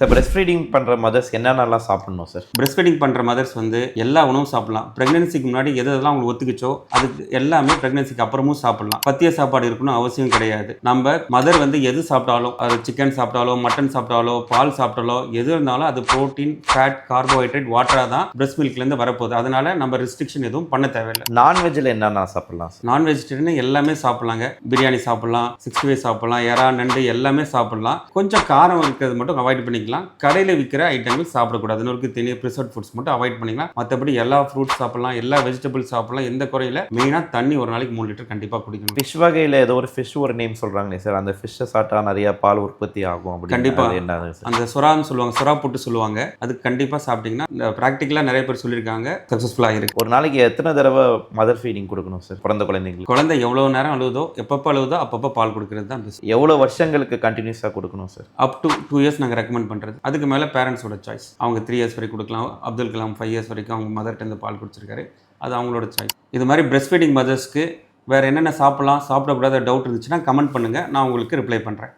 Sir breast feeding பண்ணுற mothers என்னென்னலாம் சாப்பிடணும் சார்? பிரஸ்ட் ஃபீடிங் பண்ணுற மதர்ஸ் வந்து எல்லா உணவும் சாப்பிடலாம். ப்ரெக்னென்சிக்கு முன்னாடி எதெல்லாம் அவங்களுக்கு ஒத்துக்கிச்சோ அதுக்கு எல்லாமே ப்ரெக்னென்சிக்கு அப்புறமும் சாப்பிடலாம். பத்திய சாப்பாடு இருக்கணும் அவசியம் கிடையாது. நம்ம மதர் வந்து எது சாப்பிட்டாலும், அது சிக்கன் சாப்பிட்டாலோ, மட்டன் சாப்பிட்டாலோ, பால் சாப்பிட்டாலோ, எது இருந்தாலும் அது ப்ரோட்டீன், ஃபேட், கார்போஹைட்ரேட், வாட்டராக தான் பிரஸ்ட் மில்க்லேருந்து வரப்போகுது. அதனால நம்ம ரெஸ்ட்ரிக்ஷன் எதுவும் பண்ண தேவையில்லை. நான்வெஜ்ஜில் என்னென்ன சாப்பிடலாம் சார்? நான் வெஜிடேரியன் எல்லாமே சாப்பிடலாங்க. பிரியாணி சாப்பிடலாம், 65 சாப்பிடலாம், எறா, நண்டு எல்லாமே சாப்பிடலாம். கொஞ்சம் காரம் இருக்கிறது மட்டும் அவாய்ட் பண்ணிக்கலாம். கடையில் விற்கிற ஐட்டங்கள் சாப்பிடக்கூடாது. இன்னொரு தனியாக ப்ரிசர்வ் ஃபுட்ஸ் மட்டும் அவாய்ட் பண்ணிக்கலாம். மற்றபடி எல்லா ஃப்ரூட்ஸ் சாப்பிடலாம், எல்லா வெஜிடபிள்ஸ் சாப்பிடலாம், எந்த குறையில. மெயினாக தண்ணி ஒரு நாளைக்கு 3 லிட்டர் கண்டிப்பாக குடிக்கணும். ஃபிஷ் வகையில் ஏதோ ஒரு ஃபிஷ் ஒரு நேம் சொல்கிறாங்களே சார், அந்த ஃபிஷ்ஷை சாப்பிட்டா நிறைய பால் உற்பத்தி ஆகும் அப்படி? கண்டிப்பாக என்ன சார்? அந்த சுறான்னு சொல்லுவாங்க, சுறா புட்டு சொல்லுவாங்க. அது கண்டிப்பாக சாப்பிட்டீங்கன்னா இந்த ப்ராக்டிக்கலாக நிறைய பேர் சொல்லியிருக்காங்க, சக்ஸஸ்ஃபுல்லாக இருக்கு. ஒரு நாளைக்கு எத்தனை தடவை மதர் ஃபீடிங் கொடுக்கணும் சார் பிறந்த குழந்தைங்களுக்கு? குழந்தை எவ்வளோ நேரம் அழுதோ, எப்பப்போ அழுதோ அப்பப்போ பால் கொடுக்கறது தான் பெஸ்ட். எவ்வளோ வருஷங்களுக்கு கண்டினியூஸாக கொடுக்கணும் சார்? அப் டு 2 இயர்ஸ் நாங்கள் ரெக்கமெண்ட் பண்ணுறது. அதுக்கு மேலே பேரண்ட்ஸோட சாய்ஸ். அவங்க 3 இயர்ஸ் வரைக்கும் கொடுக்கலாம். அப்துல் கலாம் 5 இயர்ஸ் வரைக்கும் அவங்க மதர்கிட்ட பால் குடிச்சிருக்காரு. அது அவங்களோட சாய்ஸ். இது மாதிரி பிரஸ்ட் ஃபீடிங் மதர்ஸ்க்கு வேறு என்னென்ன சாப்பிடலாம், சாப்பிடக்கூடாத டவுட் இருந்துச்சுன்னா கமெண்ட் பண்ணுங்கள், நான் உங்களுக்கு ரிப்ளை பண்ணுறேன்.